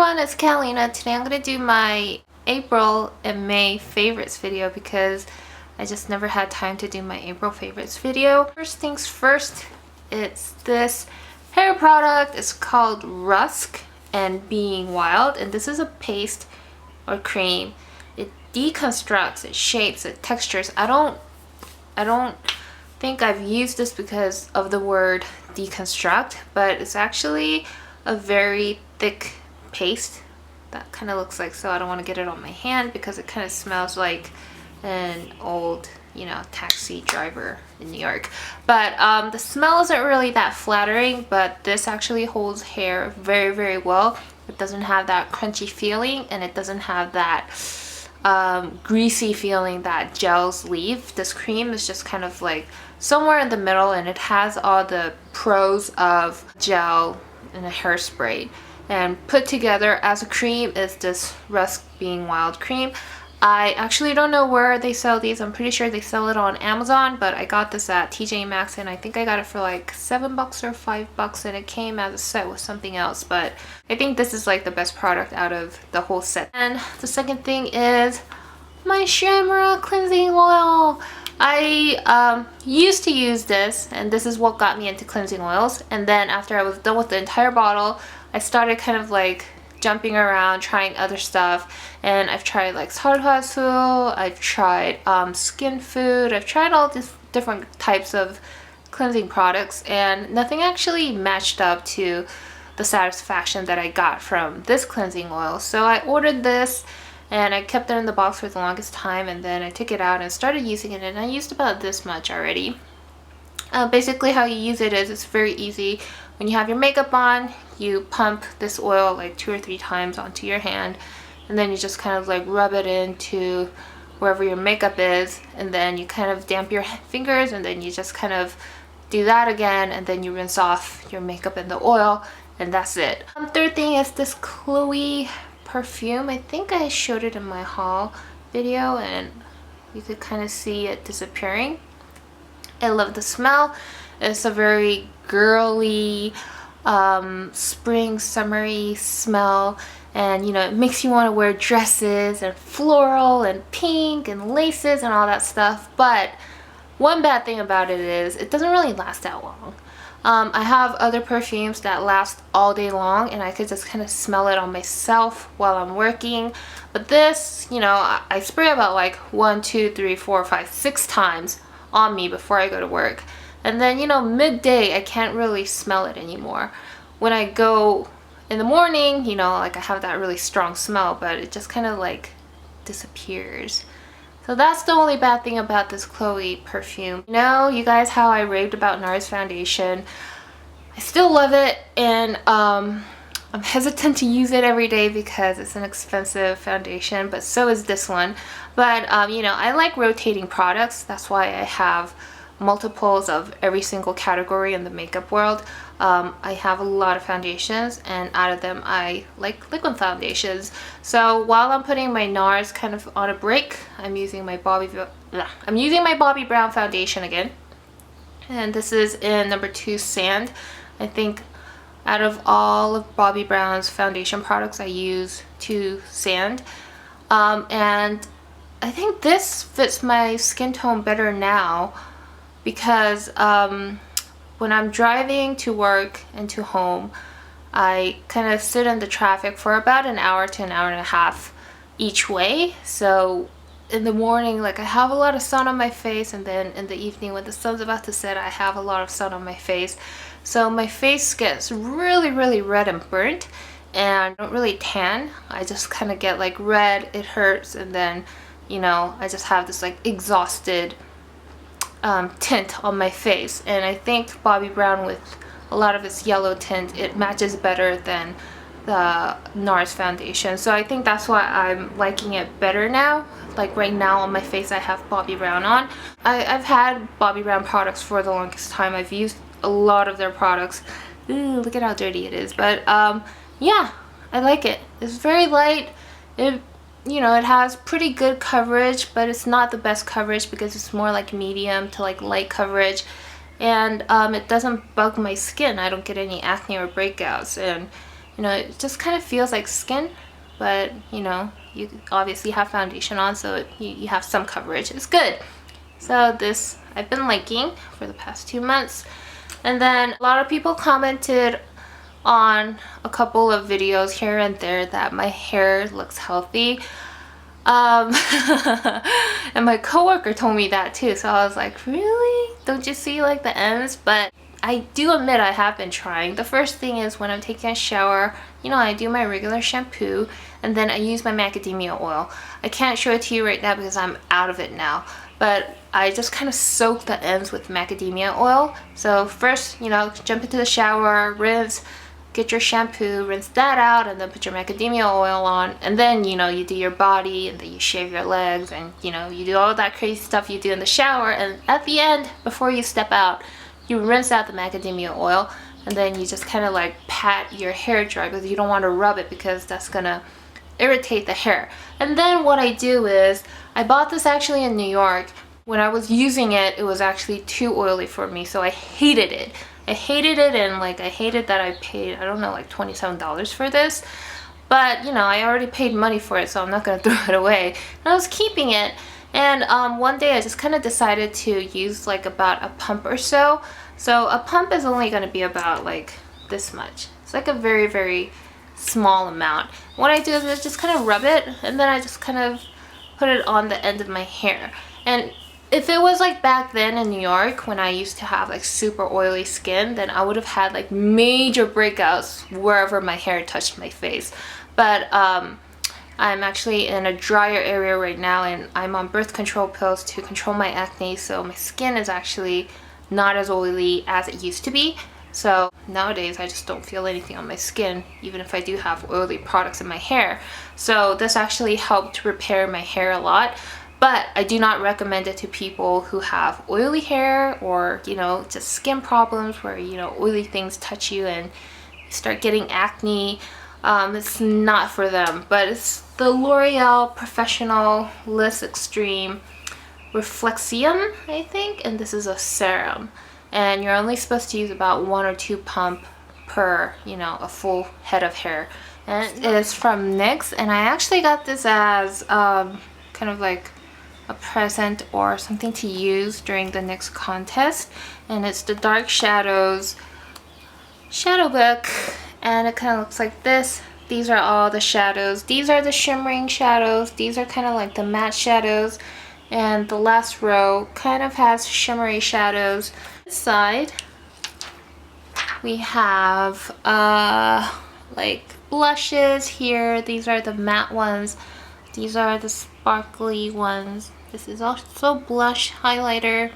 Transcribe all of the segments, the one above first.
everyone, it's Catalina. Today I'm going to do my April and May favorites video because I just never had time to do my April favorites video. First things first, it's this hair product. It's called Rusk and Being Wild, and this is a paste or cream. It deconstructs, it shapes, it textures. I don't think I've used this because of the word deconstruct, but it's actually a very thick paste that kind of looks like so. I don't want to get it on my hand because it kind of smells like an old, taxi driver in New York. But the smell isn't really that flattering, but this actually holds hair very, very well. It doesn't have that crunchy feeling, and it doesn't have that greasy feeling that gels leave. This cream is just kind of like somewhere in the middle, and it has all the pros of gel and a hairspray. And put together as a cream is this Rusk Being Wild cream. I actually don't know where they sell these. I'm pretty sure they sell it on Amazon, but I got this at TJ Maxx, and I think I got it for like $7 or $5, and it came as a set with something else. But I think this is like the best product out of the whole set. And the second thing is my Shamrock cleansing oil. I used to use this, and this is what got me into cleansing oils. And then after I was done with the entire bottle, I started kind of like jumping around, trying other stuff, and I've tried like sarhasul, I've tried skin food, I've tried all these different types of cleansing products, and nothing actually matched up to the satisfaction that I got from this cleansing oil. So I ordered this, and I kept it in the box for the longest time, and then I took it out and started using it, and I used about this much already. Basically how you use it is, it's very easy. When you have your makeup on, you pump this oil like 2 or 3 times onto your hand, and then you just kind of like rub it into wherever your makeup is, and then you kind of damp your fingers, and then you just kind of do that again, and then you rinse off your makeup in the oil, and that's it. Third thing is this Chloe perfume. I think I showed it in my haul video, and you could kind of see it disappearing. I love the smell. It's a very girly, spring, summery smell, and it makes you want to wear dresses and floral and pink and laces and all that stuff. But one bad thing about it is it doesn't really last that long. I have other perfumes that last all day long, and I could just kind of smell it on myself while I'm working. But this, I spray about like 1, 2, 3, 4, 5, 6 times on me before I go to work. And then, midday, I can't really smell it anymore. When I go in the morning, like I have that really strong smell, but it just kind of like disappears. So that's the only bad thing about this Chloe perfume. You guys, how I raved about NARS foundation. I still love it, and I'm hesitant to use it every day because it's an expensive foundation, but so is this one. But I like rotating products. That's why I have multiples of every single category in the makeup world. I have a lot of foundations, and out of them I like liquid foundations. So while I'm putting my NARS kind of on a break, I'm using my Bobbi Brown foundation again, and this is in number 2 Sand. I think out of all of Bobbi Brown's foundation products, I use 2 Sand, and I think this fits my skin tone better now, because when I'm driving to work and to home, I kind of sit in the traffic for about an hour to an hour and a half each way. So in the morning, like, I have a lot of sun on my face, and then in the evening when the sun's about to set, I have a lot of sun on my face. So my face gets really, really red and burnt, and I don't really tan. I just kind of get like red, it hurts, and then I just have this like exhausted tint on my face. And I think Bobbi Brown, with a lot of its yellow tint, it matches better than the NARS foundation. So I think that's why I'm liking it better now. Like right now on my face I have Bobbi Brown on. I've had Bobbi Brown products for the longest time. I've used a lot of their products. Ooh, look at how dirty it is. But yeah, I like it. It's very light. It has pretty good coverage, but it's not the best coverage because it's more like medium to like light coverage. And it doesn't bug my skin. I don't get any acne or breakouts. And You know, it just kind of feels like skin, but you know, you obviously have foundation on, so you have some coverage. It's good. So this I've been liking for the past 2 months. And then a lot of people commented on a couple of videos here and there that my hair looks healthy. And my coworker told me that too, so I was like, really? Don't you see like the ends? But I do admit I have been trying. The first thing is when I'm taking a shower, you know, I do my regular shampoo and then I use my macadamia oil. I can't show it to you right now because I'm out of it now, but I just kind of soak the ends with macadamia oil. So first, you know, jump into the shower, rinse, get your shampoo, rinse that out, and then put your macadamia oil on, and then, you know, you do your body, and then you shave your legs, and you know, you do all that crazy stuff you do in the shower, and at the end, before you step out, you rinse out the macadamia oil, and then you just kind of like pat your hair dry, because you don't want to rub it because that's gonna irritate the hair. And then what I do is, I bought this actually in New York. When I was using it, it was actually too oily for me, so I hated it. I hated it, and like I hated that I paid, I don't know, like $27 for this. But you know, I already paid money for it, so I'm not gonna throw it away. And I was keeping it, and one day I just kind of decided to use like about a pump or so. So a pump is only gonna be about like this much. It's like a very, very small amount. What I do is I just kind of rub it, and then I just kind of put it on the end of my hair. And if it was like back then in New York when I used to have like super oily skin, then I would have had like major breakouts wherever my hair touched my face. But I'm actually in a drier area right now, and I'm on birth control pills to control my acne, so my skin is actually not as oily as it used to be. So nowadays I just don't feel anything on my skin, even if I do have oily products in my hair. So this actually helped repair my hair a lot. But I do not recommend it to people who have oily hair, or, you know, just skin problems where, you know, oily things touch you and you start getting acne. It's not for them. But it's the L'Oreal Professional List Extreme Reflexium, I think. And this is a serum. And you're only supposed to use about 1 or 2 pump per, you know, a full head of hair. And it is from NYX. And I actually got this as kind of like a present or something to use during the next contest, and it's the Dark Shadows shadow book, and it kind of looks like this. These are all the shadows. These are the shimmering shadows. These are kind of like the matte shadows, and the last row kind of has shimmery shadows. This side we have like blushes here. These are the matte ones. These are the sparkly ones. This is also blush, highlighter,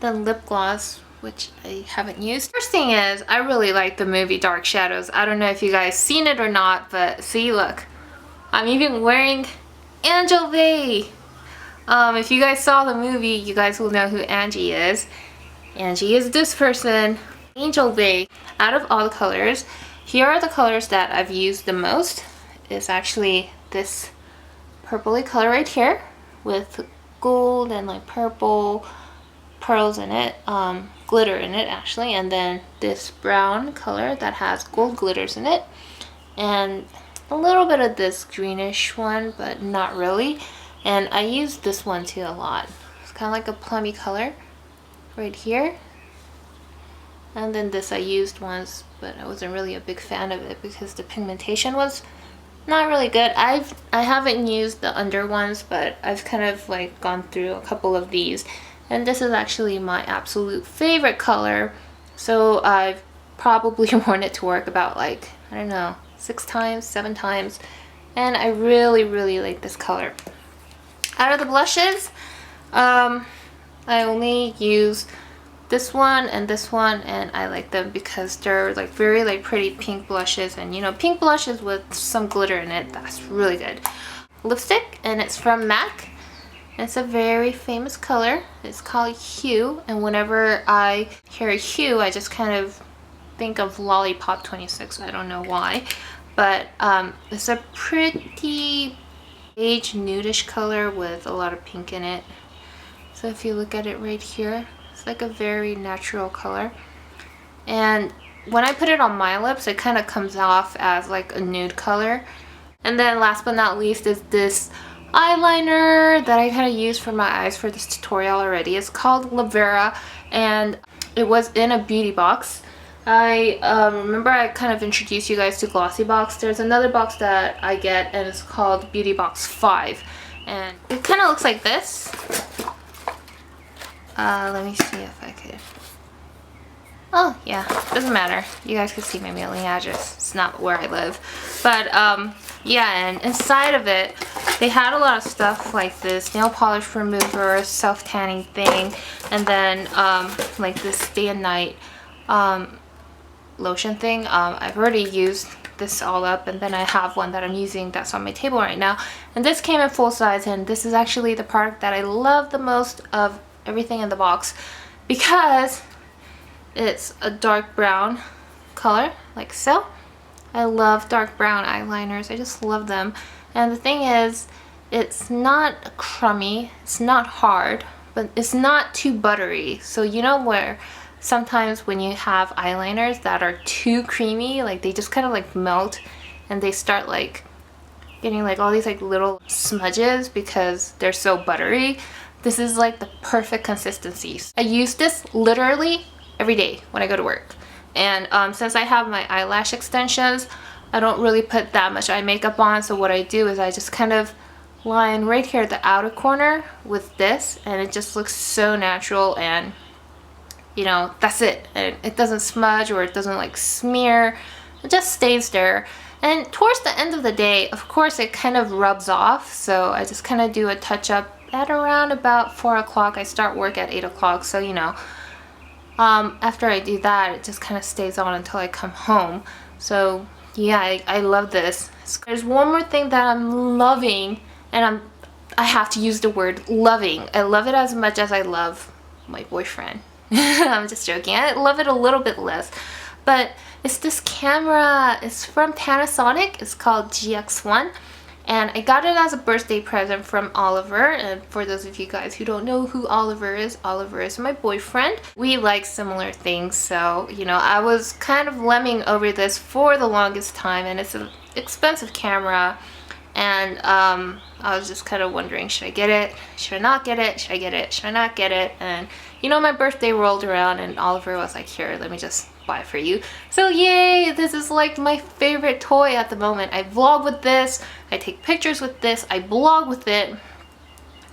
then lip gloss, which I haven't used. First thing is, I really like the movie Dark Shadows. I don't know if you guys seen it or not, but see, look. I'm even wearing Angel Bay. If you guys saw the movie, you guys will know who Angie is. Angie is this person, Angel Bay. Out of all the colors, here are the colors that I've used the most. It's actually this purpley color right here with gold and like purple pearls in it, glitter in it actually, and then this brown color that has gold glitters in it, and a little bit of this greenish one, but not really. And I use this one too a lot. It's kind of like a plummy color right here. And then this I used once, but I wasn't really a big fan of it because the pigmentation was not really good. I haven't used the under ones, but I've kind of like gone through a couple of these, and this is actually my absolute favorite color. So I've probably worn it to work about like, I don't know, 6 times, 7 times, and I really, really like this color. Out of the blushes, I only use this one and this one, and I like them because they're like very like pretty pink blushes, and you know, pink blushes with some glitter in it, that's really good. Lipstick, and it's from MAC. It's a very famous color. It's called Hue, and whenever I hear Hue, I just kind of think of Lollipop 26. I don't know why, but it's a pretty beige nudish color with a lot of pink in it. So if you look at it right here, it's like a very natural color. And when I put it on my lips, it kind of comes off as like a nude color. And then last but not least is this eyeliner that I kind of used for my eyes for this tutorial already. It's called Lavera, and it was in a beauty box. I remember I kind of introduced you guys to Glossy Box. There's another box that I get, and it's called Beauty Box 5. And it kind of looks like this. Let me see if I could... Oh, yeah, doesn't matter. You guys can see my mailing address. It's not where I live. But, yeah, and inside of it, they had a lot of stuff like this nail polish remover, self-tanning thing, and then, like this day and night, lotion thing. I've already used this all up, and then I have one that I'm using that's on my table right now. And this came in full size, and this is actually the product that I love the most of everything in the box because it's a dark brown color, like so. I love dark brown eyeliners. I just love them. And the thing is, it's not crummy, it's not hard, but it's not too buttery. So you know where sometimes when you have eyeliners that are too creamy, like they just kind of like melt and they start like getting like all these like little smudges because they're so buttery. This is like the perfect consistency. I use this literally every day when I go to work. And since I have my eyelash extensions, I don't really put that much eye makeup on. So what I do is I just kind of line right here at the outer corner with this, and it just looks so natural, and you know, that's it. And it doesn't smudge or it doesn't like smear. It just stays there. And towards the end of the day, of course, it kind of rubs off. So I just kind of do a touch up at around about 4 o'clock. I start work at 8 o'clock. So, you know, after I do that, it just kind of stays on until I come home. So yeah, I love this. There's one more thing that I'm loving, and I have to use the word loving. I love it as much as I love my boyfriend. I'm just joking. I love it a little bit less. But it's this camera. It's from Panasonic. It's called GX1. And I got it as a birthday present from Oliver. And for those of you guys who don't know who Oliver is my boyfriend. We like similar things. So, you know, I was kind of lemming over this for the longest time. And it's an expensive camera. And I was just kind of wondering, should I get it? Should I not get it? Should I get it? Should I not get it? And, you know, my birthday rolled around and Oliver was like, here, let me just buy it for you. So yay, this is like my favorite toy at the moment. I vlog with this, I take pictures with this, I blog with it,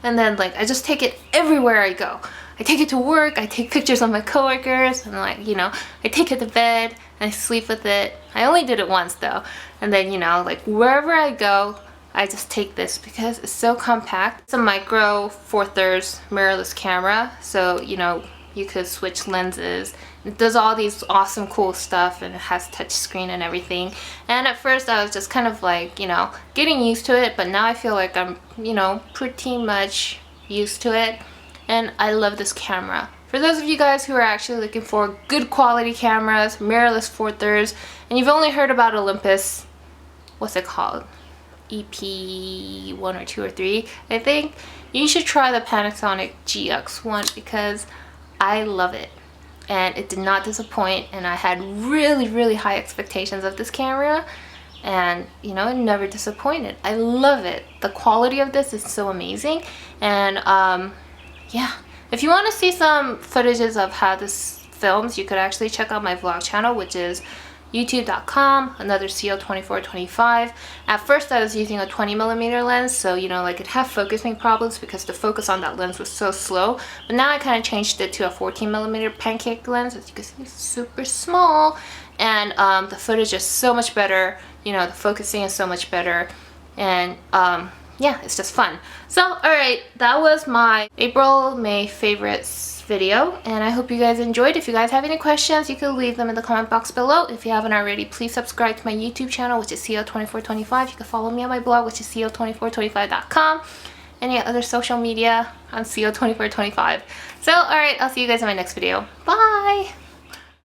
and then like I just take it everywhere I go. I take it to work, I take pictures of my coworkers, and like, you know, I take it to bed and I sleep with it. I only did it once though. And then, you know, like wherever I go, I just take this because it's so compact. It's a micro 4/3 mirrorless camera, so you know, you could switch lenses. It does all these awesome cool stuff, and it has touch screen and everything. And at first I was just kind of like, you know, getting used to it, but now I feel like I'm, you know, pretty much used to it. And I love this camera. For those of you guys who are actually looking for good quality cameras, mirrorless 4/3, and you've only heard about Olympus, what's it called? EP 1 or 2 or 3, I think, you should try the Panasonic GX1 because I love it. And it did not disappoint, and I had really high expectations of this camera, and you know, it never disappointed. I love it. The quality of this is so amazing. And yeah, if you want to see some footages of how this films, you could actually check out my vlog channel, which is youtube.com, another CO2425. At first I was using a 20mm lens, so you know, like it had focusing problems because the focus on that lens was so slow. But now I kind of changed it to a 14mm pancake lens. As you can see, it's super small, and the footage is so much better. You know, the focusing is so much better, and yeah, it's just fun. So alright, that was my April-May favorites video, and I hope you guys enjoyed. If you guys have any questions, you can leave them in the comment box below. If you haven't already, please subscribe to my YouTube channel, which is CO2425. You can follow me on my blog, which is CO2425.com. Any other social media on CO2425. So alright, I'll see you guys in my next video. Bye!